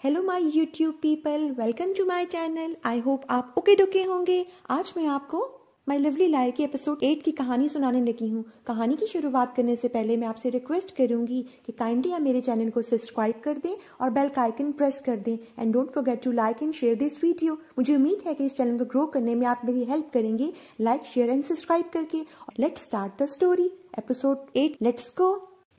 Hello my YouTube people, welcome to my channel. I hope आप okay डोके होंगे। आज मैं आपको माय लवली लायर की एपिसोड 8 की कहानी सुनाने लगी हूँ। कहानी की शुरुआत करने से पहले मैं आपसे रिक्वेस्ट करूंगी कि काइंडली आप मेरे चैनल को सब्सक्राइब कर दें और बेल का आइकन प्रेस कर दें and don't forget to like and share this video. मुझे उम्मीद है कि इस चैनल को ग्रो करने में आप मेरी हेल्प करेंगे लाइक शेयर एंड सब्सक्राइब करके। Let's start the story. Episode 8, let's go.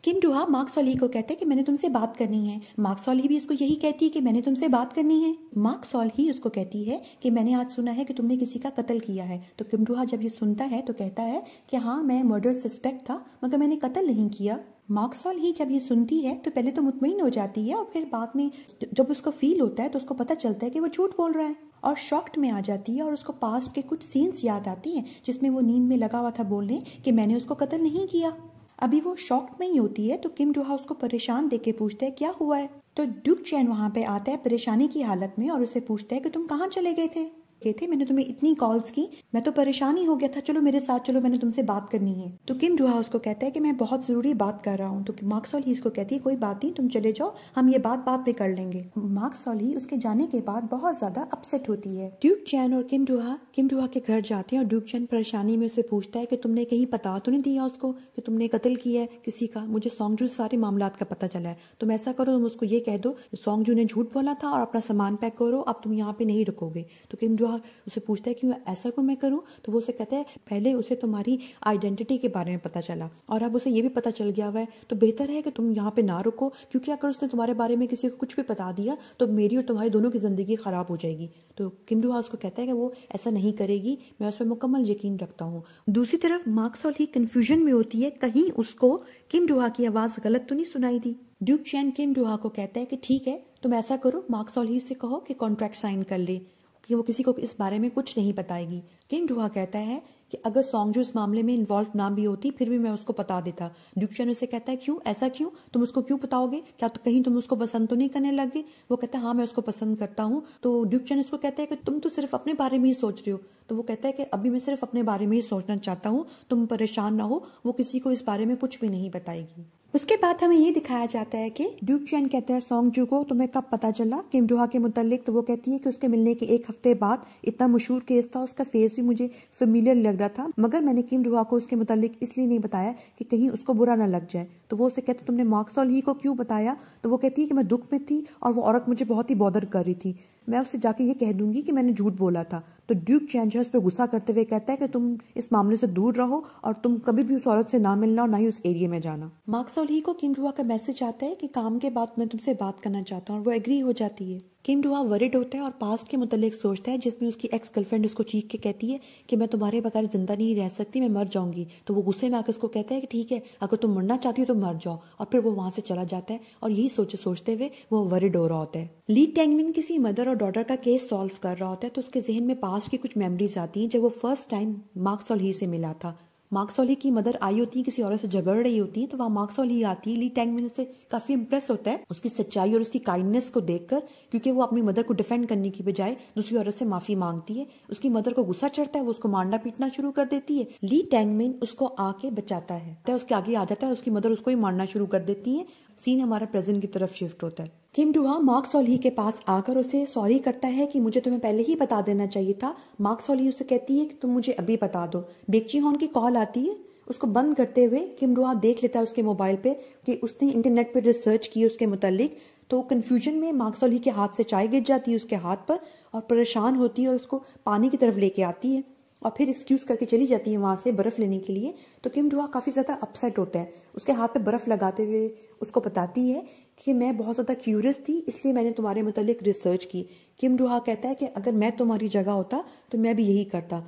Kim Doha Mark Solly को कहते हैं कि मैंने तुमसे बात करनी है। मार्क सॉली भी उसको यही कहती है कि मैंने तुमसे बात करनी है। मार्क सॉली उसको कहती है कि मैंने आज सुना है कि तुमने किसी का कत्ल किया है। तो किम डोहा जब ये सुनता है तो कहता है कि हाँ, मैं मर्डर सस्पेक्ट था मगर मैंने कत्ल नहीं किया। मार्क सॉली जब ये सुनती है तो पहले तो मुतमईन हो जाती है और फिर बाद में जब उसको फील होता है तो उसको पता चलता है कि वो झूठ बोल रहा है और शॉक्ड में आ जाती है और उसको पास्ट के कुछ सीन्स याद आती हैं जिसमें वो नींद में लगा हुआ था बोलने कि मैंने उसको कत्ल नहीं किया। अभी वो शॉक्ड में ही होती है तो किम डोहा उसको परेशान देख के पूछता है क्या हुआ है। तो ड्यूक चैन वहां पे आता है परेशानी की हालत में और उसे पूछता है कि तुम कहाँ चले गए थे। मैंने तुम्हें इतनी कॉल्स की, मैं तो परेशान ही हो गया था, चलो मेरे साथ चलो, मैंने तुमसे बात करनी है। तो किम डोहा उसको कहता है कि मैं बहुत जरूरी बात कर रहा हूँ। तो मार्क सॉली इसको कहती है कोई बात नहीं, तुम चले जाओ, हम ये बात पे कर लेंगे। मार्क सॉली उसके जाने के बाद बहुत ज्यादा अपसेट होती है। ड्यूक चैन और किम डोहा के घर जाते हैं और ड्यूक चैन परेशानी में उसे पूछता है कि तुमने कहीं पता तो नहीं दिया उसको कि तुमने कत्ल किया है किसी का। मुझे सोंगजू सारे मामलात का पता चला है। तुम ऐसा करो, तुम उसको ये कह दो सोंगजू ने झूठ बोला था और अपना सामान पैक करो, अब तुम यहाँ पे नहीं रुकोगे। तो किम डोहा उसे पूछता है क्यों ऐसा क्यों मैं करूं। तो वो उसे कहता है पहले उसे तुम्हारी आइडेंटिटी के बारे में पता चला और अब उसे ये भी पता चल गया हुआ है, तो बेहतर है कि तुम यहाँ पे ना रुको, क्योंकि अगर उसने तुम्हारे बारे में किसी को कुछ भी बता दिया तो मेरी और तुम्हारी दोनों की जिंदगी खराब हो जाएगी। तो किम डोहा उसको कहता है कि वो ऐसा नहीं करेगी, मैं उस पर मुकम्मल यकीन रखता हूँ। दूसरी तरफ मार्क सॉली कंफ्यूजन में होती है, कहीं उसको किम डोहा की आवाज गलत तो नहीं सुनाई दी। ड्यूक चैन किम डोहा को कहता है कि ठीक है, तुम ऐसा करो, मार्क सॉली से कहो कि कॉन्ट्रैक्ट साइन कर ले कि वो किसी को इस बारे में कुछ नहीं बताएगी। किम डोहा कहता है कि अगर सोंगजू इस मामले में इन्वॉल्व ना भी होती फिर भी मैं उसको बता देता। ड्यूक चैन उसे कहता है क्यों, ऐसा क्यों, तुम उसको क्यों बताओगे, क्या तो कहीं तुम उसको पसंद तो नहीं करने लगे। वो कहता है हाँ, मैं उसको पसंद करता हूँ। तो ड्यूक चैन उसको कहता है कि तुम तो सिर्फ अपने बारे में ही सोच रहे हो। तो वो कहता है कि अभी मैं सिर्फ अपने बारे में ही सोचना चाहता हूँ, तुम परेशान ना हो, वो किसी को इस बारे में कुछ भी नहीं बताएगी। उसके बाद हमें ये दिखाया जाता है कि ड्यूक चैन कहता है सोंगजू को तुम्हें कब पता चला किम डोहा के मुतालिक। तो वो कहती है कि उसके मिलने के 1 हफ्ते बाद। इतना मशहूर केस था, उसका फेस भी मुझे फेमिलियर लग रहा था, मगर मैंने किम डोहा को उसके मुतालिक इसलिए नहीं बताया कि कहीं उसको बुरा ना लग जाए। तो वो उसे कहते तुमने मार्क सॉली को क्यों बताया। तो वो कहती है कि मैं दुख में थी और वो औरत मुझे बहुत ही बॉदर कर रही थी, मैं उससे जाके ये कह दूंगी कि मैंने झूठ बोला था। तो ड्यूक चैन जो है उस पर गुस्सा करते हुए कहता है कि तुम इस मामले से दूर रहो और तुम कभी भी उस औरत से ना मिलना और ना ही उस एरिया में जाना। मार्क सॉली को किम डोहा का मैसेज आता है कि काम के बाद मैं तुमसे बात करना चाहता हूँ और वो एग्री हो जाती है। किम डोहा वरिड होता है और पास्ट के मुतालिक सोचता है, जिसमें उसकी एक्स गर्लफ्रेंड उसको चीख के कहती है कि मैं तुम्हारे बगैर जिंदा नहीं रह सकती, मैं मर जाऊंगी। तो वो गुस्से में आकर उसको कहता है कि ठीक है, अगर तुम मरना चाहती हो तो मर जाओ, और फिर वो वहां से चला जाता है और यही सोचते हुए वो वरिड हो रहा होता है। ली टेंगमिन किसी मदर और डॉटर का केस सॉल्व कर रहा होता है तो उसके जहन में पास्ट की कुछ मेमोरीज आती हैं जब वो फर्स्ट टाइम मार्क सॉली से मिला था। मार्क सॉली की मदर आई होती है, किसी औरत से झगड़ रही होती है, तो वहाँ मार्क सॉली आती है। ली टेंगमिन से काफी इंप्रेस होता है उसकी सच्चाई और उसकी काइंडनेस को देखकर, क्योंकि वो अपनी मदर को डिफेंड करने की बजाय दूसरी औरत से माफी मांगती है। उसकी मदर को गुस्सा चढ़ता है, वो उसको मारना पीटना शुरू कर देती है। ली टेंगमिन उसको आके बचाता है, उसके आगे आ जाता है, उसकी मदर उसको ही मारना शुरू कर देती है। सीन हमारा प्रेजेंट की तरफ शिफ्ट होता है। किम डोहा मार्क सॉली के पास आकर उसे सॉरी करता है कि मुझे तुम्हें पहले ही बता देना चाहिए था। मार्क सॉली उसे कहती है कि तुम मुझे अभी बता दो। बेक्ची हॉन की कॉल आती है, उसको बंद करते हुए किम डोहा देख लेता है उसके मोबाइल पे कि उसने इंटरनेट पे रिसर्च की उसके मुतालिक। तो कंफ्यूजन में मार्क सॉली के हाथ से चाय गिर जाती है उसके हाथ पर और परेशान होती है और उसको पानी की तरफ लेके आती है और फिर एक्सक्यूज करके चली जाती है वहां से बर्फ लेने के लिए। तो किम डोहा काफी ज्यादा अपसेट होता है, उसके हाथ पे बर्फ लगाते हुए उसको बताती है कि मैं बहुत ज्यादा क्यूरियस थी इसलिए मैंने तुम्हारे मुतालिक रिसर्च की। किम डोहा कहता है कि अगर मैं तुम्हारी जगह होता तो मैं भी यही करता।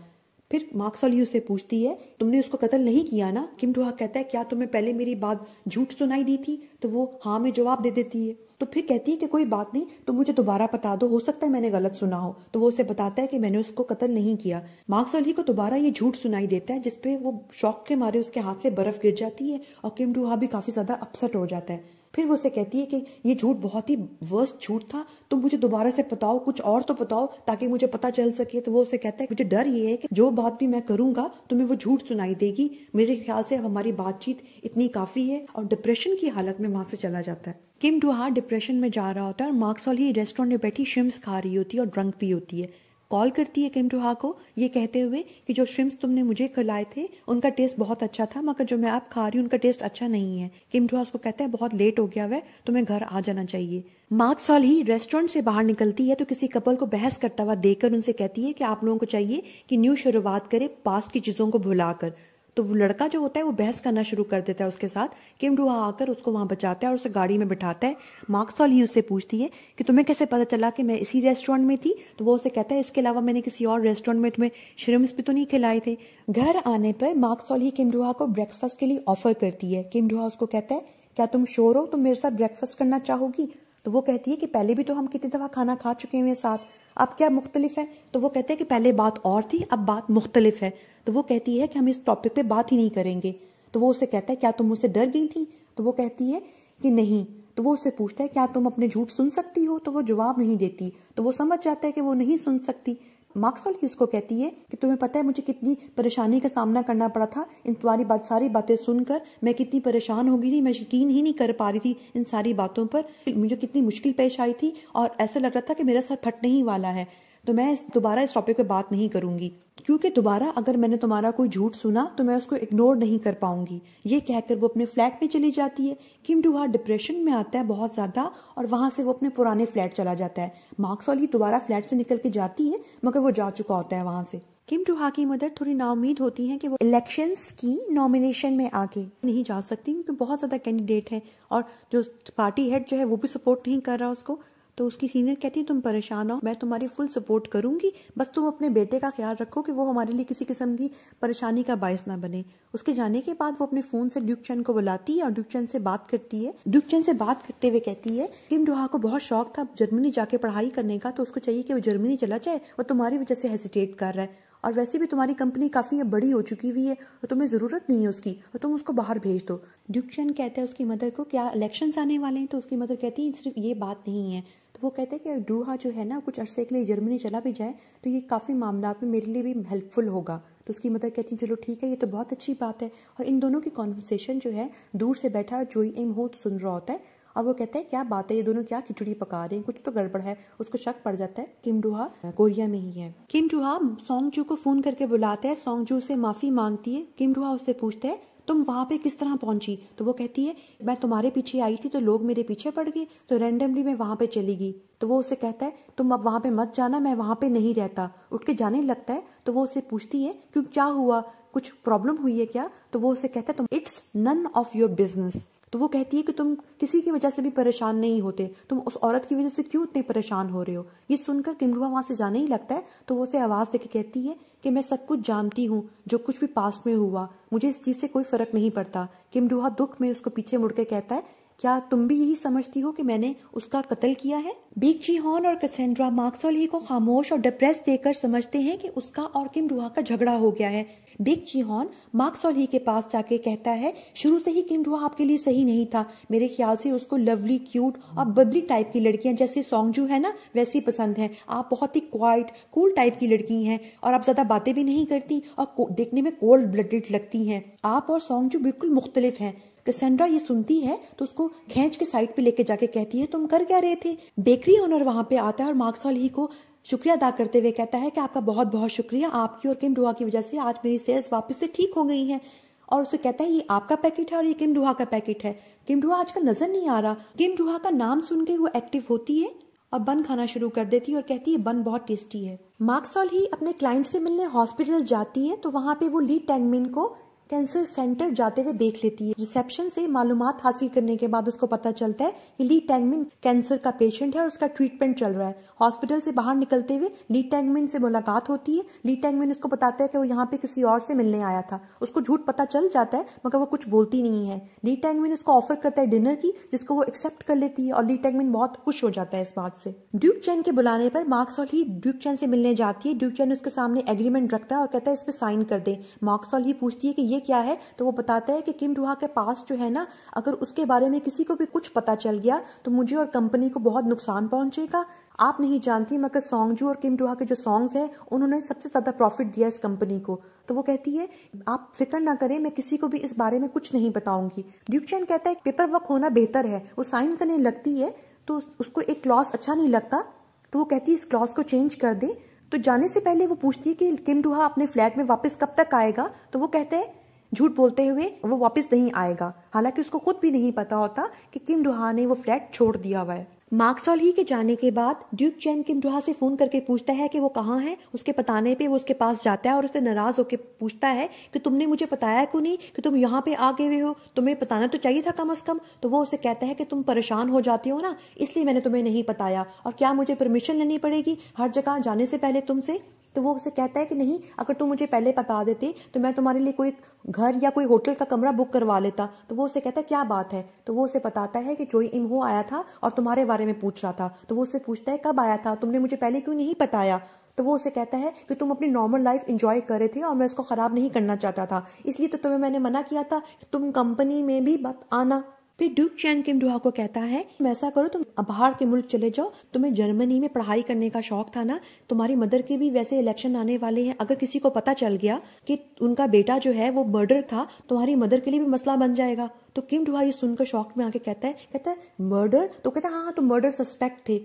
फिर मार्क सॉली उससे पूछती है तुमने उसको कत्ल नहीं किया ना। किम डोहा कहता है क्या तुम्हें पहले मेरी बात झूठ सुनाई दी थी। तो वो हाँ में जवाब दे देती है। तो फिर कहती है कि कोई बात नहीं, तुम मुझे दोबारा बता दो, हो सकता है मैंने गलत सुना हो। तो वो उसे बताता है कि मैंने उसको कत्ल नहीं किया। मार्क सॉली को दोबारा ये झूठ सुनाई देता है जिसपे वो शॉक के मारे उसके हाथ से बर्फ गिर जाती है और किम डोहा भी काफी ज्यादा अपसेट हो जाता है। फिर वो उसे कहती है कि ये झूठ बहुत ही वर्स्ट झूठ था, तुम मुझे दोबारा से बताओ, कुछ और तो बताओ ताकि मुझे पता चल सके। तो वो उसे कहता है मुझे डर ये है कि जो बात भी मैं करूंगा तुम्हें वो झूठ सुनाई देगी, मेरे ख्याल से अब हमारी बातचीत इतनी काफी है। और डिप्रेशन की हालत में वहां से चला जाता है। किम डू-हा डिप्रेशन में जा रहा होता है और मार्क सॉल ही रेस्टोरेंट में बैठी श्रिम्प्स खा रही होती है और ड्रंक भी होती है। कॉल करती है किम डू-हा को ये कहते हुए कि जो श्रिम्प्स तुमने मुझे खिलाए थे उनका टेस्ट बहुत अच्छा था, मगर जो मैं अब खा रही हूँ उनका टेस्ट अच्छा नहीं है। किम डू-हा उसको कहता है बहुत लेट हो गया है, तुम्हें घर आ जाना चाहिए। मार्क सॉल ही रेस्टोरेंट से बाहर निकलती है तो किसी कपल को बहस करता हुआ देखकर उनसे कहती है कि आप लोगों को चाहिए कि न्यू शुरुआत करे पास्ट की चीजों को भुलाकर। तो वो लड़का जो होता है वो बहस करना शुरू कर देता है उसके साथ। किम डू-हा आकर उसको वहां बचाता है और उसे गाड़ी में बिठाता है। मार्क सॉल ही उससे पूछती है कि तुम्हें कैसे पता चला कि मैं इसी रेस्टोरेंट में थी। तो वो उसे कहता है इसके अलावा मैंने किसी और रेस्टोरेंट में तुम्हें श्रिम्प्स भी तो नहीं खिलाए थे। घर आने पर मार्क सॉल ही किम डू-हा को ब्रेकफास्ट के लिए ऑफर करती है। किम डू-हा उसको कहता है क्या तुम श्योर हो, तुम मेरे साथ ब्रेकफास्ट करना चाहोगी। तो वो कहती है कि पहले भी तो हम कितनी दफा खाना खा चुके हैं साथ, अब क्या मुख्तलिफ है। तो वो कहते हैं कि पहले बात और थी, अब बात मुख्तलिफ है। तो वो कहती है कि हम इस टॉपिक पे बात ही नहीं करेंगे। तो वो उसे कहता है क्या तुम मुझसे डर गई थी। तो वो कहती है कि नहीं। तो वो उससे पूछता है क्या तुम अपने झूठ सुन सकती हो। तो वो जवाब नहीं देती। तो वो समझ जाता है कि वो नहीं सुन सकती। मार्क सॉल ही उसको कहती है कि तुम्हें पता है मुझे कितनी परेशानी का सामना करना पड़ा था इन तुम्हारी सारी बातें सुनकर, मैं कितनी परेशान हो गई थी, मैं यकीन ही नहीं कर पा रही थी इन सारी बातों पर, मुझे कितनी मुश्किल पेश आई थी और ऐसा लग रहा था कि मेरा सर फटने ही वाला है। तो मैं दोबारा इस टॉपिक पे बात नहीं करूंगी, क्योंकि दोबारा अगर मैंने तुम्हारा कोई झूठ सुना तो मैं उसको इग्नोर नहीं कर पाऊंगी। ये कहकर वो अपने फ्लैट में चली जाती है। किम डू-हा डिप्रेशन में आता है बहुत ज्यादा और वहां से वो अपने पुराने फ्लैट चला जाता है। मार्क सॉल ही दोबारा फ्लैट से निकल के जाती है, मगर वो जा चुका होता है वहां से। किम डू-हा की मदर थोड़ी नाउम्मीद होती हैं कि वो इलेक्शंस की नॉमिनेशन में आगे नहीं जा सकती क्योंकि बहुत ज्यादा कैंडिडेट हैं और जो पार्टी हेड जो है वो भी सपोर्ट नहीं कर रहा उसको। तो उसकी सीनियर कहती है तुम परेशान हो, मैं तुम्हारी फुल सपोर्ट करूंगी, बस तुम अपने बेटे का ख्याल रखो कि वो हमारे लिए किसी किस्म की परेशानी का बायस ना बने। उसके जाने के बाद वो अपने फोन से ड्यूक चैन को बुलाती है और ड्यूक चैन से बात करती है। ड्यूक चैन से बात करते हुए कहती है किम डू-हा को बहुत शौक था जर्मनी जाके पढ़ाई करने का, तो उसको चाहिए कि वो जर्मनी चला जाए, वो तुम्हारी वजह से हेजिटेट कर रहा है और वैसे भी तुम्हारी कंपनी काफी बड़ी हो चुकी हुई है और तुम्हें जरूरत नहीं है उसकी, और तुम उसको बाहर भेज दो। ड्यूक चैन कहता है उसकी मदर को क्या इलेक्शंस आने वाले हैं। तो उसकी मदर कहती है सिर्फ ये बात नहीं है। तो वो कहते हैं कि डू-हा जो है ना कुछ अरसे के लिए जर्मनी चला भी जाए तो ये काफ़ी मामला में मेरे लिए भी हेल्पफुल होगा। तो उसकी मदर कहती है चलो ठीक है, ये तो बहुत अच्छी बात है। और इन दोनों की कॉन्वर्सेशन जो है दूर से बैठा जोई एम हो सुन रहा होता है और वो कहता है क्या बात है, ये दोनों क्या खिचड़ी पका रहे हैं, कुछ तो गड़बड़ है। उसको शक पड़ जाता है किम डू-हा कोरिया में ही है। किम डू-हा सोंग जू को फोन करके बुलाता है, सोंग जू से माफी मांगती है। किम डू-हा उससे पूछता है तुम वहां पे किस तरह पहुंची। तो वो कहती है मैं तुम्हारे पीछे आई थी तो लोग मेरे पीछे पड़ गए तो रैंडमली मैं वहां पे चली गई। तो वो उसे कहता है तुम अब वहां पे मत जाना, मैं वहां पे नहीं रहता। उठ के जाने लगता है। तो वो उसे पूछती है क्यों, क्या हुआ, कुछ प्रॉब्लम हुई है क्या। तो वो उसे कहता है तुम it's none of your business. तो वो कहती है कि तुम किसी की वजह से भी परेशान नहीं होते, तुम उस औरत की वजह से क्यों इतने परेशान हो रहे हो। ये सुनकर किम डू-हा वहां से जाने ही लगता है। तो वो उसे आवाज देके कहती है कि मैं सब कुछ जानती हूँ, जो कुछ भी पास्ट में हुआ मुझे इस चीज से कोई फर्क नहीं पड़ता। किम डू-हा दुख में उसको पीछे मुड़ के कहता है क्या तुम भी यही समझती हो कि मैंने उसका कत्ल किया है। बेक जी हॉन और कैसेंड्रा मार्क सॉल ही को खामोश और डिप्रेस देकर समझते हैं कि उसका और किम डू-हा का झगड़ा हो गया है। बेक जी हॉन मार्क सॉल ही के पास जाके कहता है शुरू से ही किम डू-हा आपके लिए सही नहीं था, मेरे ख्याल से उसको लवली क्यूट और बबली टाइप की लड़कियां जैसे सोंग जू है ना वैसी पसंद है। आप बहुत ही क्वाइट कूल टाइप की लड़की हैं और आप ज्यादा बातें भी नहीं करती और देखने में कोल्ड ब्लडेड लगती हैं। आप और सोंग जू बिल्कुल मुख्तलिफ हैं। कैसेंड्रा ये सुनती है तो उसको खींच के साइड पे लेके जाके कहती है तुम कर क्या रहे थे। बेकरी ओनर वहां पे आता है और मार्क सॉल ही को शुक्रिया अदा करते हुए कहता है कि आपका बहुत बहुत शुक्रिया, आपकी और किम डू-हा की वजह से आज मेरी सेल्स वापस से ठीक हो गई हैं। और उसे कहता है ये आपका पैकेट है और ये किम डू-हा का पैकेट है। किम डू-हा आजकल नजर नहीं आ रहा। किम डू-हा का नाम सुन के वो एक्टिव होती है और बन खाना शुरू कर देती है और कहती है बन बहुत टेस्टी है। मार्क सॉल ही अपने क्लाइंट से मिलने हॉस्पिटल जाती है तो वहां पे वो ली टैंगमिन को कैंसर सेंटर जाते हुए देख लेती है। रिसेप्शन से मालूमात हासिल करने के बाद उसको पता चलता है कि ली टैंगमिन कैंसर का पेशेंट है और उसका ट्रीटमेंट चल रहा है। हॉस्पिटल से बाहर निकलते हुए ली टैंगमिन से मुलाकात होती है। ली टैंगमिन उसको बताता है कि वो यहाँ पे किसी और से मिलने आया था। उसको झूठ पता चल जाता है मगर वो कुछ बोलती नहीं है। ली टैंगमिन उसको ऑफर करता है डिनर की, जिसको वो एक्सेप्ट कर लेती है और ली टैंगमिन बहुत खुश हो जाता है इस बात से। ड्यूक चैन के बुलाने पर मार्क सॉल ही ड्यूक चैन से मिलने जाती है। ड्यूक चैन उसके सामने एग्रीमेंट रखता है और कहता है इस पे साइन कर दे। मार्क सॉल ही पूछती है कि ये क्या है, तो वो बताता है कि किम डुहा के पास जो है ना, अगर उसके बारे में किसी को भी कुछ पता चल गया तो मुझे और कंपनी को बहुत नुकसान पहुंचेगा। आप नहीं जानती मगर सोंगजू और किम डुहा के जो सॉन्ग्स हैं उन्होंने सबसे ज्यादा प्रॉफिट दिया इस कंपनी को। तो वो कहती है आप फिक्र ना करें, मैं किसी को भी इस बारे में कुछ नहीं बताऊंगी। ड्यूक चैन कहता है पेपर वर्क होना बेहतर है। वो साइन करने लगती है तो उसको एक क्लॉज अच्छा नहीं लगता, तो वो कहती है इस क्लॉज को चेंज कर दे। तो जाने से पहले वो पूछती है कि किम डुहा अपने फ्लैट में वापस कब तक आएगा, तो वो कहते हैं झूठ बोलते हुए वो वापस नहीं आएगा। हालांकि उसको खुद भी नहीं पता होता कि किम डुहा ने वो फ्लैट छोड़ दिया हुआ है। मार्क सॉल ही के जाने के बाद ड्यूक चैन किम डुहा से फोन करके पूछता है कि वो कहाँ है। उसके बताने पे वो उसके पास जाता है और उससे नाराज होकर पूछता है कि तुमने मुझे बताया क्यों नहीं कि तुम यहाँ पे आ गए हुए हो, तुम्हें बताना तो चाहिए था कम से कम। तो वो उसे कहता है कि तुम परेशान हो जाती हो ना, इसलिए मैंने तुम्हें नहीं बताया, और क्या मुझे परमिशन लेनी पड़ेगी हर जगह जाने से पहले तुमसे। तो वो उसे कहता है कि नहीं, अगर तुम मुझे पहले बता देते तो मैं तुम्हारे लिए कोई घर या कोई होटल का कमरा बुक करवा लेता। तो वो उसे कहता है क्या बात है। तो वो उसे बताता है कि चोई इमहो आया था और तुम्हारे बारे में पूछ रहा था। तो वो उससे पूछता है कब आया था, तुमने मुझे पहले क्यों नहीं बताया। तो वो उसे कहता है कि तुम अपनी नॉर्मल लाइफ एंजॉय कर रहे थे और मैं उसको खराब नहीं करना चाहता था, इसलिए तो तुम्हें मैंने मना किया था तुम कंपनी में भी मत आना। फिर ड्यूक चैन किम डुहा को कहता है तुम ऐसा करो, तुम बाहर के मुल्क चले जाओ, तुम्हें जर्मनी में पढ़ाई करने का शौक था ना, तुम्हारी मदर के भी वैसे इलेक्शन आने वाले हैं, अगर किसी को पता चल गया कि उनका बेटा जो है वो मर्डर था, तुम्हारी मदर के लिए भी मसला बन जाएगा। तो किम डुहा ये सुनकर शौक में आके कहता है मर्डर। तो कहता है हाँ तो मर्डर सस्पेक्ट थे।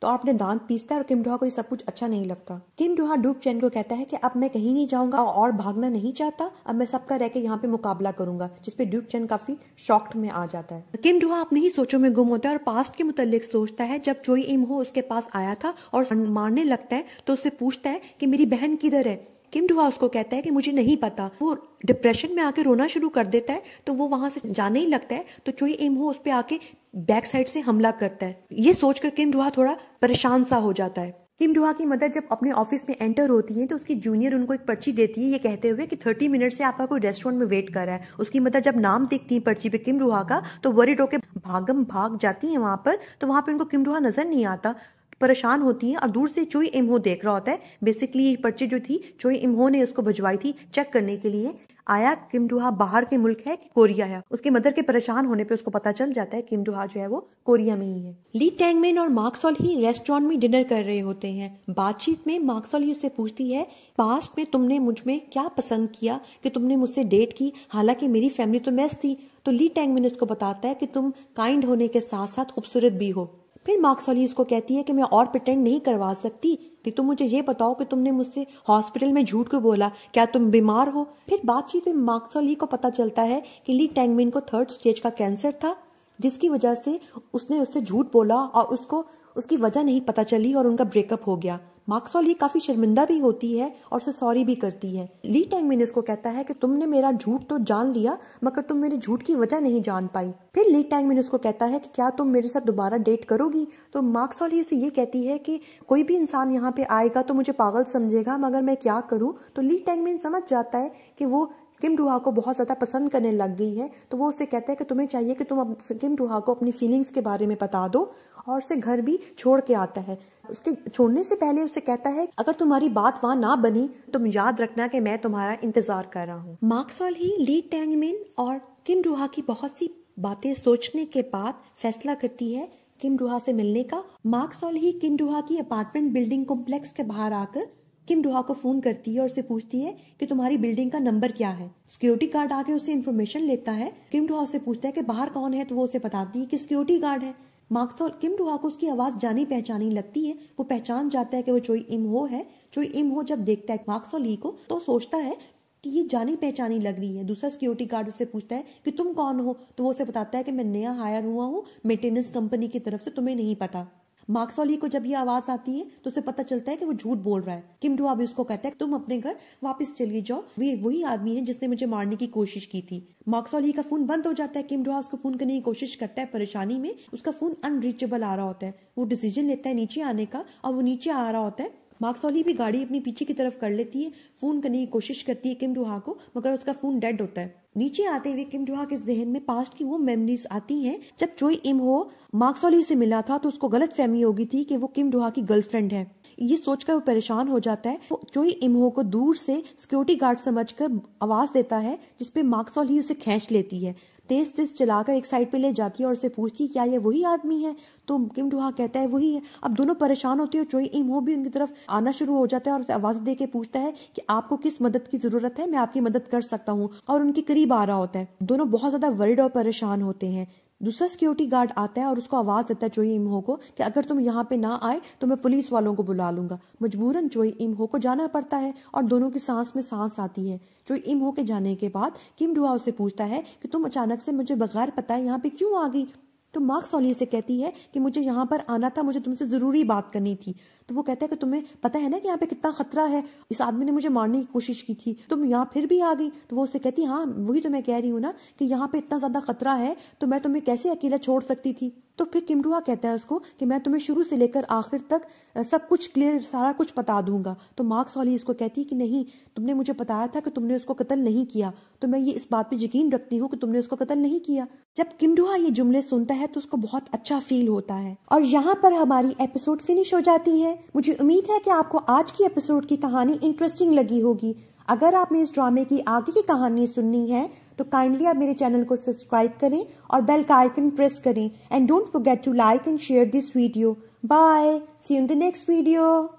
तो आपने दांत पीसता है और किम डुहा को ये सब कुछ अच्छा नहीं लगता। किम डुहा ड्यूक चैन को कहता है कि अब मैं कहीं नहीं जाऊंगा और भागना नहीं चाहता, अब मैं सबका रह के यहाँ पे मुकाबला करूंगा, जिसपे ड्यूक चैन काफी शॉक्ड में आ जाता है। किम डुहा अपनी ही सोचों में गुम होता है और पास्ट के मुतालिक सोचता है जब चोई इमहो उसके पास आया था और मारने लगता है तो उससे पूछता है कि मेरी बहन किधर है। किम डुहा उसको कहता है कि मुझे नहीं पता। वो डिप्रेशन में आके रोना शुरू कर देता है, तो वो वहां से जाने ही लगता है तो चोई इमहो उस पे आके बैक साइड से हमला करता है। ये सोचकर किम डुहा थोड़ा परेशान सा हो जाता है। किम डुहा की मदर जब अपने ऑफिस में एंटर होती है तो उसकी जूनियर उनको एक पर्ची देती है ये कहते हुए कि 30 मिनट से आपका कोई रेस्टोरेंट में वेट कर रहा है। उसकी मदर जब नाम देखती है पर्ची पे किम डुहा का तो वरीड होकर भाग जाती है वहां पर। तो वहां पे उनको किम डुहा नजर नहीं आता, परेशान होती है और दूर से चोई इमहो देख रहा होता है। बेसिकली ये पर्ची जो थी चोई इमहो ने उसको भिजवाई थी चेक करने के लिए आया किम डुहा बाहर के मुल्क है कि कोरिया है। उसकी मदर के परेशान होने पे उसको पता चल जाता है किम डुहा जो है वो कोरिया में ही है। ली टैंगमिन और मार्क सॉल ही रेस्टोरेंट में डिनर कर रहे होते हैं। बातचीत में मार्क सॉल ही उससे पूछती है पास्ट में तुमने मुझ में क्या पसंद किया कि तुमने मुझसे डेट की, हालांकि मेरी फैमिली तो मेस थी। तो ली टैंगमिन उसको बताता है कि तुम काइंड होने के साथ साथ खूबसूरत भी हो। फिर मार्क सॉल ही इसको कहती है कि मैं और प्रिटेंड नहीं करवा सकती, तो तुम मुझे ये बताओ कि तुमने मुझसे हॉस्पिटल में झूठ क्यों बोला, क्या तुम बीमार हो। फिर बातचीत में मार्क सॉल ही को पता चलता है कि ली टैंगमिन को 3rd स्टेज का कैंसर था, जिसकी वजह से उसने उससे झूठ बोला और उसको उसकी वजह नहीं पता चली और उनका ब्रेकअप हो गया। मार्क सॉल ही काफी शर्मिंदा भी होती है और उसे सॉरी भी करती है। ली टैंगमिन इसको कहता है कि तुमने मेरा झूठ तो जान लिया मगर तुम मेरे झूठ की वजह नहीं जान पाई। फिर ली टैंगमिन उसको कहता है कि क्या तुम मेरे साथ दोबारा डेट करोगी। तो मार्क सॉल ही उसे ये कहती है कि कोई भी इंसान यहाँ पे आएगा तो मुझे पागल समझेगा मगर मैं क्या करूँ। तो ली टैंगमिन समझ जाता है कि वो किम डुहा को बहुत ज्यादा पसंद करने लग गई है। तो वो उससे कहता है कि तुम्हें चाहिए कि तुम किम डुहा को अपनी फीलिंग्स के बारे में बता दो, और उसे घर भी छोड़ के आता है। उसके छोड़ने से पहले उसे कहता है अगर तुम्हारी बात वहां ना बनी तुम याद रखना कि मैं तुम्हारा इंतजार कर रहा हूँ। मार्क सॉल ही ली टैंगमिन और किम डुहा की बहुत सी बातें सोचने के बाद फैसला करती है किम डुहा से मिलने का। मार्क सॉल ही किम डुहा की अपार्टमेंट बिल्डिंग कॉम्प्लेक्स के बाहर आकर किम डुहा को फोन करती है और उससे पूछती है कि तुम्हारी बिल्डिंग का नंबर क्या है। सिक्योरिटी गार्ड आके उससे इन्फॉर्मेशन लेता है। किम डुहा से पूछता है कि बाहर कौन है, तो वो उसे बताती है कि सिक्योरिटी गार्ड है। मार्क सॉल किम डुहा को उसकी आवाज जानी पहचानी लगती है। वो पहचान जाता है कि वो चोई इमहो है। चोई इमहो जब देखता है मार्क सॉल ही को तो सोचता है कि ये जानी पहचानी लग रही है। दूसरा सिक्योरिटी गार्ड उससे पूछता है कि तुम कौन हो। तो वो उसे बताता है कि मैं नया हायर हुआ हूँ मेंटेनेंस कंपनी की तरफ से, तुम्हें नहीं पता। मार्क सॉल ही को जब ये आवाज आती है तो उसे पता चलता है कि वो झूठ बोल रहा है। किम डुहा भी उसको कहता है कि तुम अपने घर वापस चली जाओ, वे वही आदमी है जिसने मुझे मारने की कोशिश की थी। मार्क सॉल ही का फोन बंद हो जाता है। किम डुहा उसको फोन करने की कोशिश करता है, परेशानी में उसका फोन अनरीचेबल आ रहा होता है। वो डिसीजन लेता है नीचे आने का और वो नीचे आ रहा होता है। मार्क सॉल ही भी गाड़ी अपनी पीछे की तरफ कर लेती है, फोन करने की कोशिश करती है किम डुहा को, मगर उसका फोन डेड होता है। नीचे आते हुए किम डुहा के जहन में पास्ट की वो मेमोरीज आती हैं जब चोई इमहो मार्क सॉल ही से मिला था तो उसको गलत फहमी हो गई थी कि वो किम डुहा की गर्लफ्रेंड है। ये सोचकर वो परेशान हो जाता है। वो चोई इमहो को दूर से सिक्योरिटी गार्ड समझकर आवाज देता है, जिसपे मार्क सॉल ही उसे खींच लेती है, तेज तेज चलाकर एक साइड पे ले जाती है और उससे पूछती है क्या ये वही आदमी है। तो किम डू हा कहता है वही है। अब दोनों परेशान होते हैं और चोई इमहो भी उनकी तरफ आना शुरू हो जाता है और उसे आवाज दे के पूछता है कि आपको किस मदद की जरूरत है, मैं आपकी मदद कर सकता हूँ, और उनके करीब आ रहा होता है। दोनों बहुत ज्यादा वरिड और परेशान होते हैं। दूसरा सिक्योरिटी गार्ड आता है और उसको आवाज देता है चोई इमहो को कि अगर तुम यहाँ पे ना आए तो मैं पुलिस वालों को बुला लूंगा। मजबूरन चोई इमहो को जाना पड़ता है और दोनों की सांस में सांस आती है। चोई इमहो के जाने के बाद किम डू हा उससे पूछता है कि तुम अचानक से मुझे बगैर बताए यहाँ पे क्यों आ गई। तो मार्क सॉली से कहती है कि मुझे यहाँ पर आना था, मुझे तुमसे जरूरी बात करनी थी। तो वो कहता है कि तुम्हें पता है ना कि यहाँ पे कितना खतरा है, इस आदमी ने मुझे मारने की कोशिश की थी, तुम यहाँ फिर भी आ गई। तो वो उससे कहती है हाँ वही तो मैं कह रही हूँ ना कि यहाँ पे इतना ज्यादा खतरा है तो मैं तुम्हें कैसे अकेला छोड़ सकती थी। तो फिर किम डू हा कहता है उसको कि मैं तुम्हें शुरू से लेकर आखिर तक सब कुछ क्लियर, सारा कुछ बता दूंगा। तो मार्क सॉली इसको कहती है कि नहीं, तुमने मुझे बताया था कि तुमने उसको कत्ल नहीं किया, तो मैं ये इस बात पे यकीन रखती हूँ कि तुमने उसको कत्ल नहीं किया। जब किम डू हा ये जुमले सुनता है तो उसको बहुत अच्छा फील होता है। और यहाँ पर हमारी एपिसोड फिनिश हो जाती है। मुझे उम्मीद है कि आपको आज की एपिसोड की कहानी इंटरेस्टिंग लगी होगी। अगर आपने इस ड्रामे की आगे की कहानी सुननी है तो काइंडली आप मेरे चैनल को सब्सक्राइब करें और बेल का आइकन प्रेस करें। And don't forget to like and share this video. Bye, see you in the next video.